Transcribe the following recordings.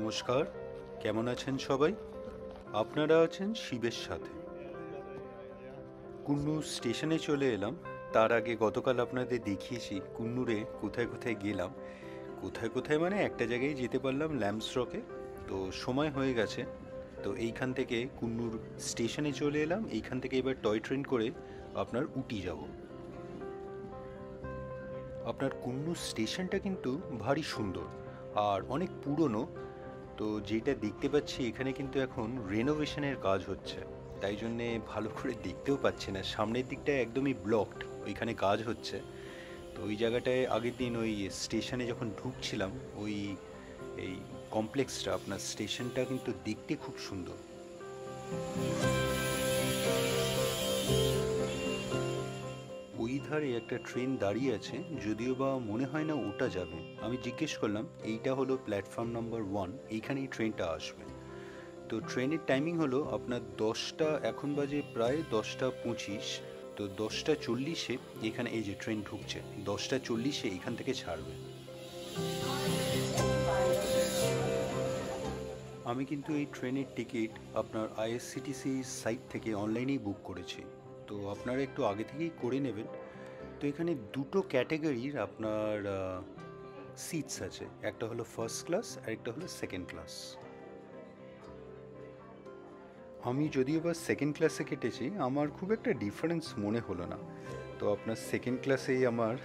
নমস্কার, কেমন আছেন সবাই? আপনারা আছেন শিবের সাথে। কুন্নুর স্টেশনে চলে এলাম। তার আগে গতকাল আপনাদের দেখিয়েছি কুন্নুরে কোথায় কোথায় গেলাম। কোথায় কোথায় মানে একটা জায়গায় যেতে পারলাম, ল্যাম্পস্টকে। তো সময় হয়ে গেছে, তো এইখান থেকে কুন্নুর স্টেশনে চলে এলাম। এইখান থেকে এবার টয় ট্রেন করে আপনার উটি যাব। আপনার কুন্নুর স্টেশনটা কিন্তু ভারী সুন্দর আর অনেক পুরনো। তো যেটা দেখতে পাচ্ছি এখানে কিন্তু এখন রেনোভেশনের কাজ হচ্ছে, তাই জন্যে ভালো করে দেখতেও পাচ্ছি না। সামনের দিকটা একদমই ব্লকড, ওইখানে কাজ হচ্ছে। তো ওই জায়গাটায় আগের দিন ওই স্টেশনে যখন ঢুকছিলাম, ওই এই কমপ্লেক্সটা, আপনার স্টেশনটা কিন্তু দেখতে খুব সুন্দর। ওই ধারে একটা ট্রেন দাঁড়িয়ে আছে, যদিও বা মনে হয় না ওটা যাবে। আমি জিজ্ঞেস করলাম, এইটা হলো প্ল্যাটফর্ম নাম্বার 1, এইখানেই ট্রেনটা আসবে। তো ট্রেনের টাইমিং হলো আপনার 10টা, এখন বাজে প্রায় 10টা 25। তো 10টা 40-এ এখানে এই যে ট্রেন ঢুকছে, 10টা 40-এ এখান থেকে ছাড়বে। আমি কিন্তু এই ট্রেনের টিকিট আপনার আইএসসিটিসি সাইট থেকে অনলাইনেই বুক করেছি। তো আপনারা একটু আগে থেকেই করে নেবেন। তো এখানে দুটো ক্যাটাগরির আপনার সিটস আছে, একটা হলো ফার্স্ট ক্লাস আর একটা হলো সেকেন্ড ক্লাস। আমি যদিও বা সেকেন্ড ক্লাসে কেটেছি, আমার খুব একটা ডিফারেন্স মনে হলো না। তো আপনার সেকেন্ড ক্লাসেই আমার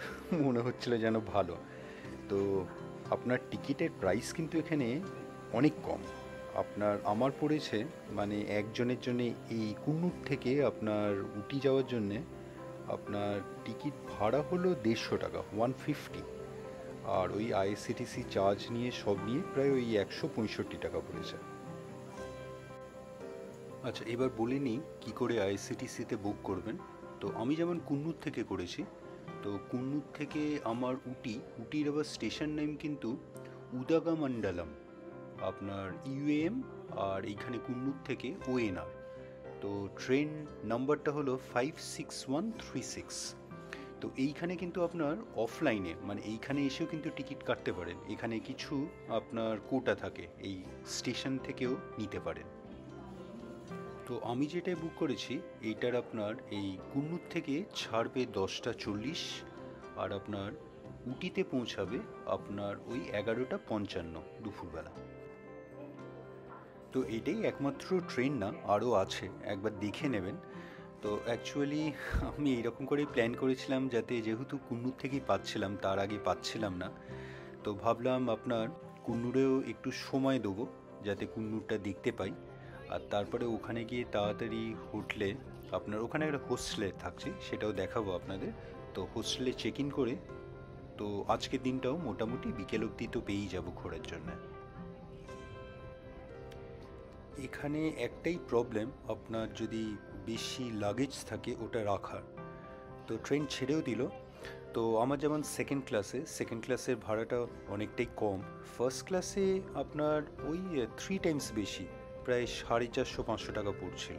মনে হচ্ছিল যেন ভালো। তো আপনার টিকিটের প্রাইস কিন্তু এখানে অনেক কম। আমার পড়েছে মানে একজনের জন্য এই কুন্নুর থেকে আপনার উটি যাওয়ার জন্যে আপনার টিকিট ভাড়া হলো 150 টাকা, 150। আর ওই আইএসসিটিসি চার্জ নিয়ে সব নিয়ে প্রায় ওই 165 টাকা পড়েছে। আচ্ছা, এবার বলে নিই কী করে আইআরসিটিসিতে বুক করবেন। তো আমি যেমন কুন্নুর থেকে করেছি, তো কুন্নুর থেকে আমার উটির আবার স্টেশন নেম কিন্তু উদাগামণ্ডলম, আপনার ইউএএম। আর এইখানে কুন্নুর থেকে ওএনআর। তো ট্রেন নাম্বারটা হলো 56136। তো এইখানে কিন্তু আপনার অফলাইনে মানে এইখানে এসেও কিন্তু টিকিট কাটতে পারেন। এখানে কিছু আপনার কোটা থাকে, এই স্টেশন থেকেও নিতে পারেন। তো আমি যেটাই বুক করেছি এইটার আপনার এই কুন্নুর থেকে ছাড়বে 10টা 40, আর আপনার উটিতে পৌঁছাবে আপনার ওই 11টা 55 দুপুরবেলা। তো এটাই একমাত্র ট্রেন না, আরও আছে, একবার দেখে নেবেন। তো অ্যাকচুয়ালি আমি এইরকম করেই প্ল্যান করেছিলাম, যাতে যেহেতু কুন্নুর থেকেই পাচ্ছিলাম, তার আগে পাচ্ছিলাম না। তো ভাবলাম আপনার কুন্নুরেও একটু সময় দেবো, যাতে কুন্নুরটা দেখতে পাই। আর তারপরে ওখানে গিয়ে তাড়াতাড়ি হোটেলে, আপনার ওখানে একটা হোস্টেলে থাকছে, সেটাও দেখাবো আপনাদের। তো হোস্টেলে চেক ইন করে, তো আজকের দিনটাও মোটামুটি বিকেল অবধি তো পেয়েই যাবো ঘোরার জন্য। এখানে একটাই প্রবলেম, আপনার যদি বেশি লাগেজ থাকে ওটা রাখার। তো ট্রেন ছেড়েও দিল। তো আমার যেমন সেকেন্ড ক্লাসের ভাড়াটা অনেকটাই কম। ফার্স্ট ক্লাসে আপনার ওই 3 টাইমস বেশি, প্রায় 450-500 টাকা পড়ছিল।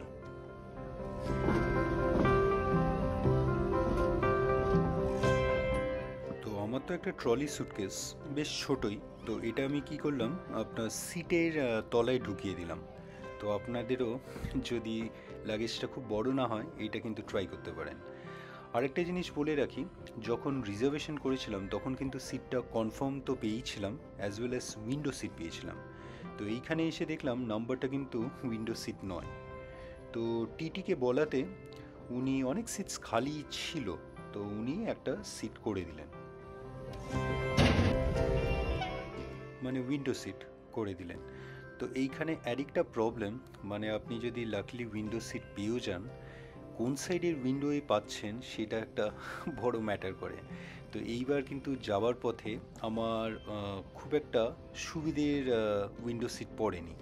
তো আমার তো একটা ট্রলি সুটকেস, বেশ ছোটই। তো এটা আমি কি করলাম, আপনার সিটের তলায় ঢুকিয়ে দিলাম। তো আপনাদেরও যদি লাগেজটা খুব বড় না হয়, এইটা কিন্তু ট্রাই করতে পারেন। আরেকটা জিনিস বলে রাখি, যখন রিজার্ভেশন করেছিলাম তখন কিন্তু সিটটা কনফার্ম তো পেয়েছিলাম, as well as window seat পেয়েছিলাম। তো এইখানে এসে দেখলাম নাম্বারটা কিন্তু উইন্ডো সিট নয়। তো টিটিকে বলাতে উনি অনেক সিটস খালি ছিল, তো উনি একটা সিট করে দিলেন, মানে উইন্ডো সিট করে দিলেন। তো এইখানে আরেকটা প্রবলেম, মানে আপনি যদি লাকলি উইন্ডো সিট পেয়েও যান, কোন সাইডের উইন্ডোয়ে পাচ্ছেন সেটা একটা বড় ম্যাটার করে। তো এইবার কিন্তু যাওয়ার পথে আমার খুব একটা সুবিধের উইন্ডো সিট পড়েনি।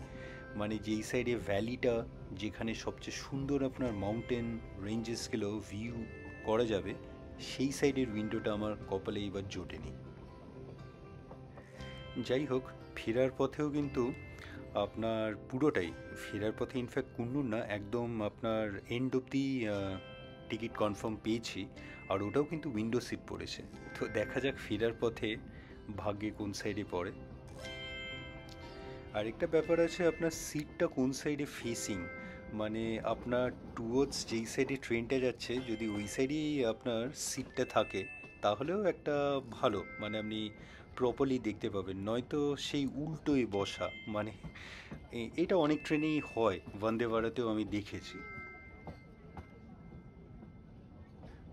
মানে যেই সাইডে ভ্যালিটা, যেখানে সবচেয়ে সুন্দর আপনার মাউন্টেন রেঞ্জেসগুলো ভিউ করা যাবে, সেই সাইডের উইন্ডোটা আমার কপালে এইবার জোটেনি। যাই হোক, ফেরার পথেও কিন্তু আপনার পুরোটাই, ফেরার পথে ইনফ্যাক্ট কুন্নুর না, একদম আপনার এন্ড অবধি টিকিট কনফার্ম পেয়েছি। আর ওটাও কিন্তু উইন্ডো সিট পড়েছে। তো দেখা যাক ফেরার পথে ভাগ্যে কোন সাইডে পড়ে। আরেকটা ব্যাপার আছে, আপনার সিটটা কোন সাইডে ফেসিং, মানে আপনার টুয়ার্ডস যেই সাইডে ট্রেনটা যাচ্ছে যদি ওই সাইডেই আপনার সিটটা থাকে তাহলেও একটা ভালো, মানে আপনি প্রপারলি দেখতে পাবেন, নয়তো সেই উল্টোই বসা, মানে এটা অনেক ট্রেনেই হয়, বন্দে ভারতেও আমি দেখেছি।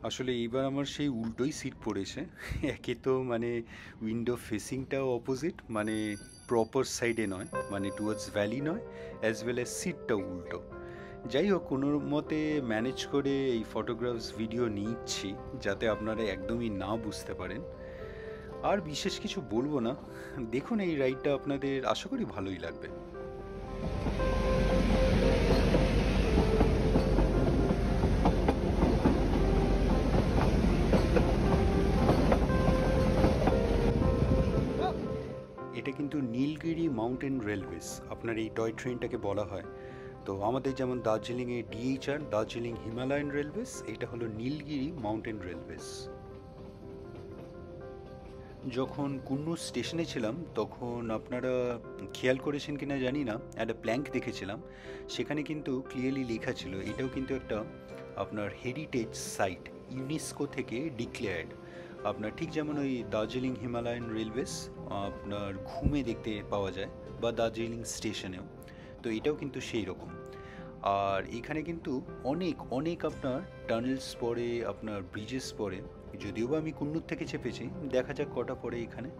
আসলে এইবার আমার সেই উল্টোই সিট পড়েছে। একে তো মানে উইন্ডো ফেসিংটাও অপোজিট, মানে প্রপার সাইডে নয়, মানে টুয়ার্ডস ভ্যালি নয়, অ্যাজ ওয়েল অ্যাজ সিটটাও উল্টো। যাই হোক, কোনো মতে ম্যানেজ করে এই ফটোগ্রাফস ভিডিও নিচ্ছি যাতে আপনারা একদমই না বুঝতে পারেন। আর বিশেষ কিছু বলবো না, দেখুন এই রাইডটা আপনাদের আশা করি ভালোই লাগবে। এটা কিন্তু নীলগিরি মাউন্টেন রেলওয়েজ আপনার এই টয় ট্রেনটাকে বলা হয়। তো আমাদের যেমন দার্জিলিংয়ে ডিএইচআর, দার্জিলিং হিমালয়ান রেলওয়েজ, এটা হলো নীলগিরি মাউন্টেন রেলওয়েজ। যখন কুন্নুর স্টেশনে ছিলাম তখন আপনারা খেয়াল করেছেন কিনা জানি না, একটা প্ল্যাঙ্ক দেখেছিলাম, সেখানে কিন্তু ক্লিয়ারলি লেখা ছিল এটাও কিন্তু একটা আপনার হেরিটেজ সাইট, ইউনেস্কো থেকে ডিক্লেয়ার্ড। আপনার ঠিক যেমন ওই দার্জিলিং হিমালয়ান রেলওয়েজ আপনার ঘুমে দেখতে পাওয়া যায়, বা দার্জিলিং স্টেশনেও, তো এটাও কিন্তু সেই রকম। আর এখানে কিন্তু অনেক অনেক আপনার টানেলস পড়ে, আপনার ব্রিজেস পড়ে, যদিও বা আমি কুন্নুর থেকে চেপেছি, দেখা যাক কটা পড়ে এখানে।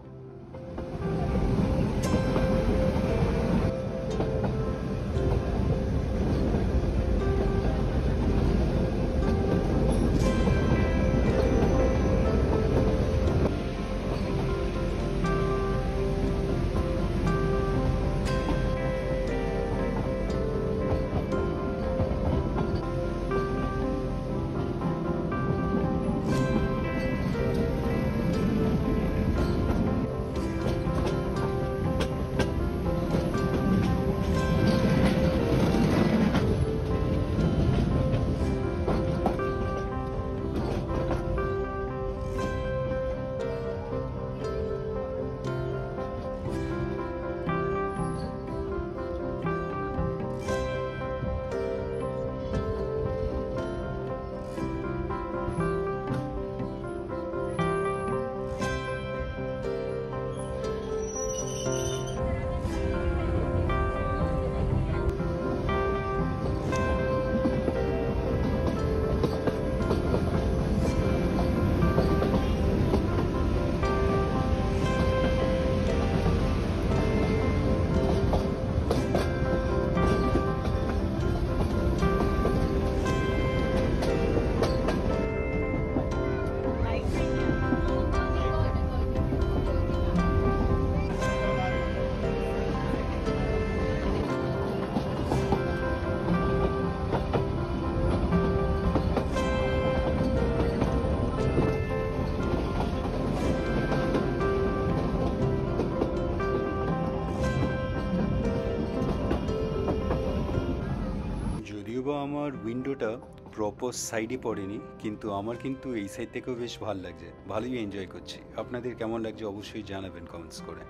যদিও বা আমার উইন্ডোটা প্রপার সাইডে পড়েনি, কিন্তু আমার কিন্তু এই সাইড থেকেও বেশ ভালো লাগছে, ভালোই এনজয় করছি। আপনাদের কেমন লাগছে অবশ্যই জানাবেন কমেন্টস করে।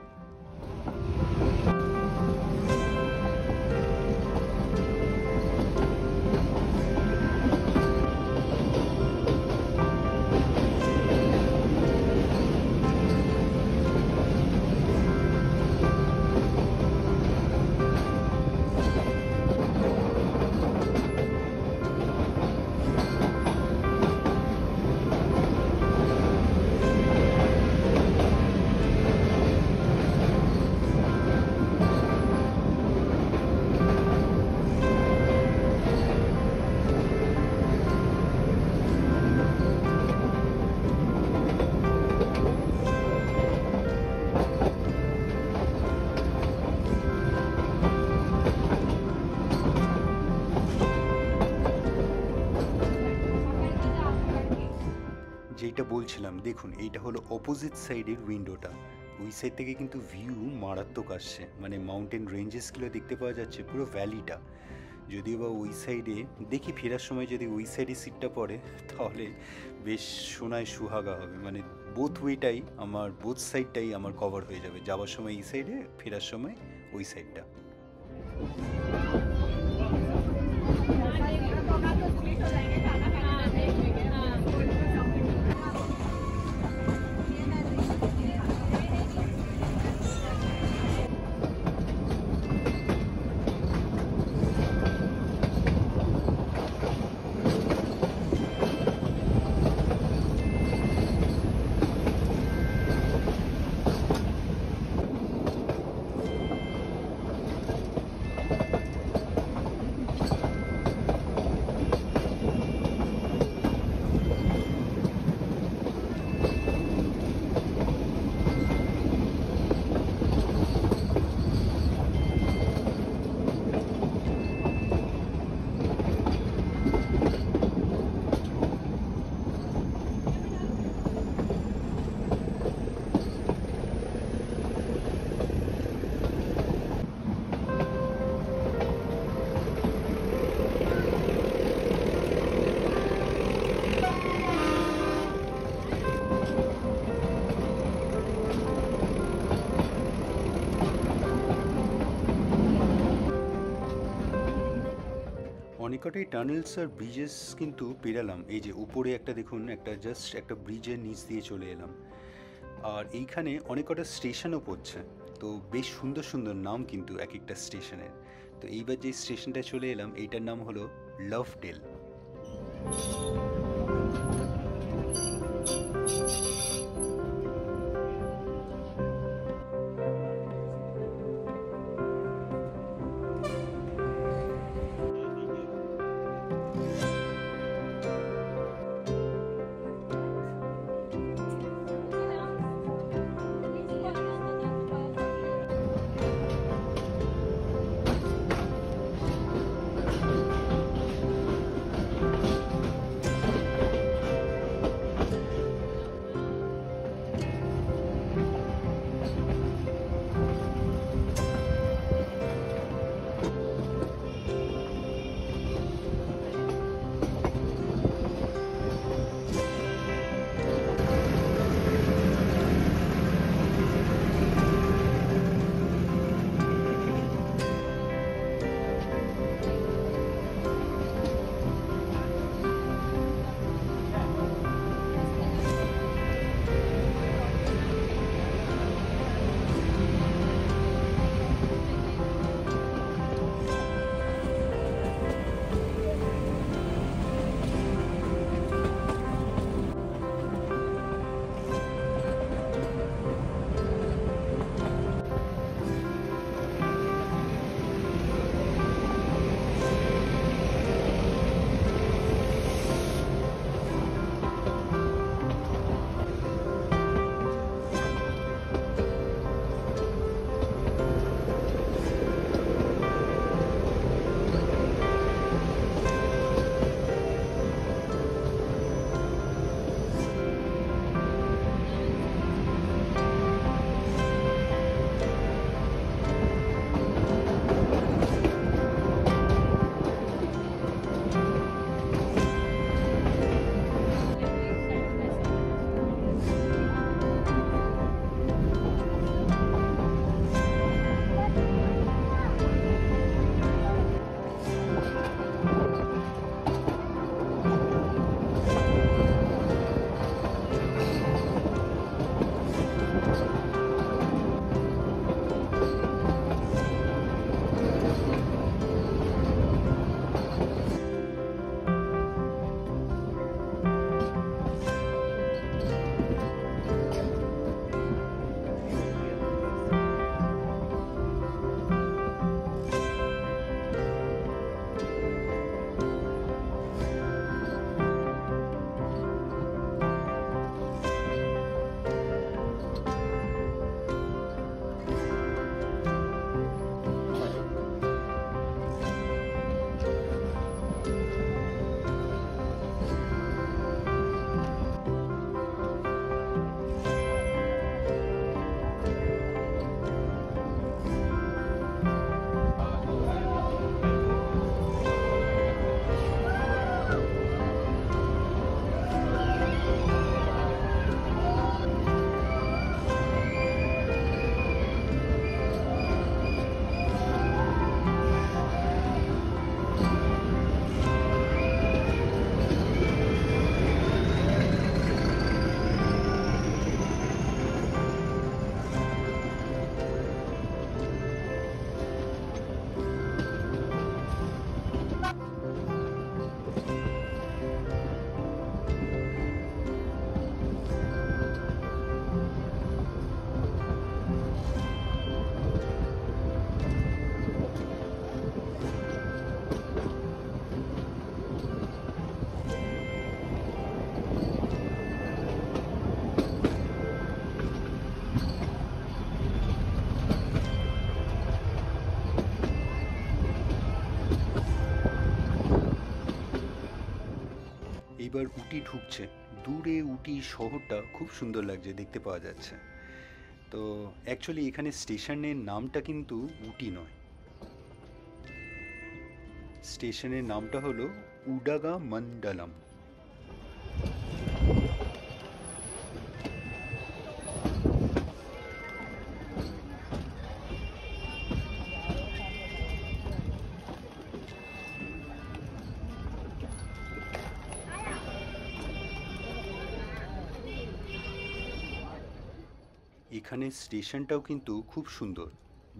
যেটা বলছিলাম, দেখুন এইটা হলো অপোজিট সাইডের উইন্ডোটা, ওই সাইড থেকে কিন্তু ভিউ মারাত্মক আসছে, মানে মাউন্টেন রেঞ্জেসগুলো দেখতে পাওয়া যাচ্ছে, পুরো ভ্যালিটা। যদিও বা ওই সাইডে দেখি ফেরার সময় যদি ওই সাইডে সিটটা পড়ে তাহলে বেশ সোনায় সুহাগা হবে, মানে বোথ ওয়েটাই আমার, বোথ সাইডটাই আমার কভার হয়ে যাবে, যাওয়ার সময় এই সাইডে, ফেরার সময় ওই সাইডটা। অনেক কটাই টানেলস আর ব্রিজেস কিন্তু পেরালাম। এই যে উপরে একটা দেখুন, একটা জাস্ট একটা ব্রিজের নিচ দিয়ে চলে এলাম। আর এইখানে অনেক কটা স্টেশনও পড়ছে, তো বেশ সুন্দর সুন্দর নাম কিন্তু এক একটা স্টেশনের। তো এইবার যে স্টেশনটায় চলে এলাম এইটার নাম হলো লাভডেল। এবার উটি ঢুকছে, দূরে উটি শহরটা খুব সুন্দর লাগছে, দেখতে পাওয়া যাচ্ছে। তো অ্যাকচুয়ালি এখানে স্টেশনের নামটা কিন্তু উটি নয়, স্টেশনের নামটা হলো উডাগামন্ডলম। এখানে স্টেশনটাও কিন্তু খুব সুন্দর,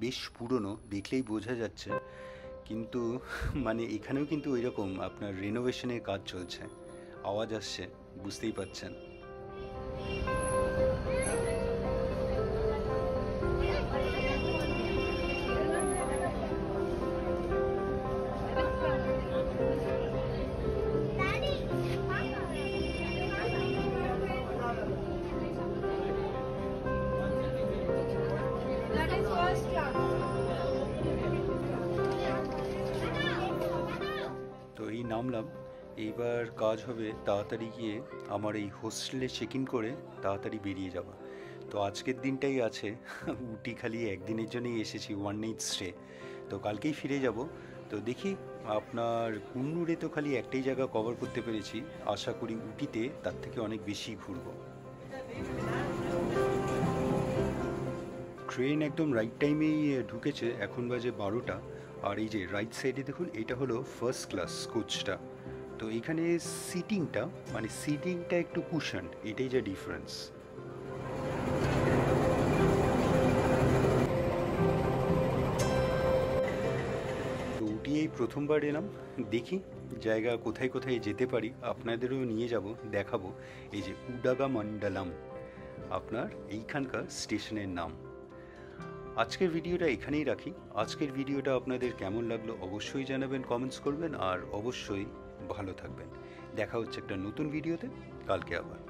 বেশ পুরনো, দেখলেই বোঝা যাচ্ছে। কিন্তু মানে এখানেও কিন্তু ওই রকম আপনার রেনোভেশনের কাজ চলছে, আওয়াজ আসছে, বুঝতেই পারছেন। তো এই নামলাম, এইবার কাজ হবে তাড়াতাড়ি গিয়ে আমার এই হোস্টেলে চেক ইন করে তাড়াতাড়ি বেরিয়ে যাওয়া। তো আজকের দিনটাই আছে, উটি খালি একদিনের জন্যই এসেছি, 1 নাইট স্টে। তো কালকেই ফিরে যাব। তো দেখি, আপনার কুন্নুরে তো খালি একটাই জায়গা কভার করতে পেরেছি, আশা করি উটিতে তার থেকে অনেক বেশি ঘুরবো। ট্রেন একদম রাইট টাইমেই ঢুকেছে, এখন বাজে 12টা। আর এই যে রাইট সাইডে দেখুন, এটা হলো ফার্স্ট ক্লাস কোচটা। তো এখানে সিটিংটা একটু কুশন, এটাই যা ডিফারেন্স। তো উটি এই প্রথমবার এলাম, দেখি জায়গা কোথায় কোথায় যেতে পারি, আপনাদেরও নিয়ে যাব, দেখাবো। এই যে উডাগামন্ডলম আপনার এইখানকার স্টেশনের নাম। আজকের ভিডিওটা এখানেই রাখি। আজকের ভিডিওটা আপনাদের কেমন লাগলো অবশ্যই জানাবেন, কমেন্টস করবেন, আর অবশ্যই ভালো থাকবেন। দেখা হচ্ছে একটা নতুন ভিডিওতে কালকে আবার।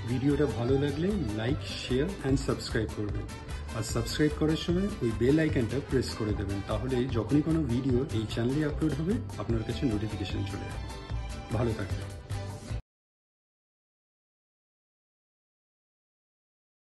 ভিডিওটা ভালো লাগলে লাইক, শেয়ার অ্যান্ড সাবস্ক্রাইব করবেন। আর সাবস্ক্রাইব করার সময় ওই বেল আইকনটা প্রেস করে দেবেন, তাহলে যখনই কোনো ভিডিও এই চ্যানেলে আপলোড হবে আপনার কাছে নোটিফিকেশন চলে যাবে। ভালো থাকবেন।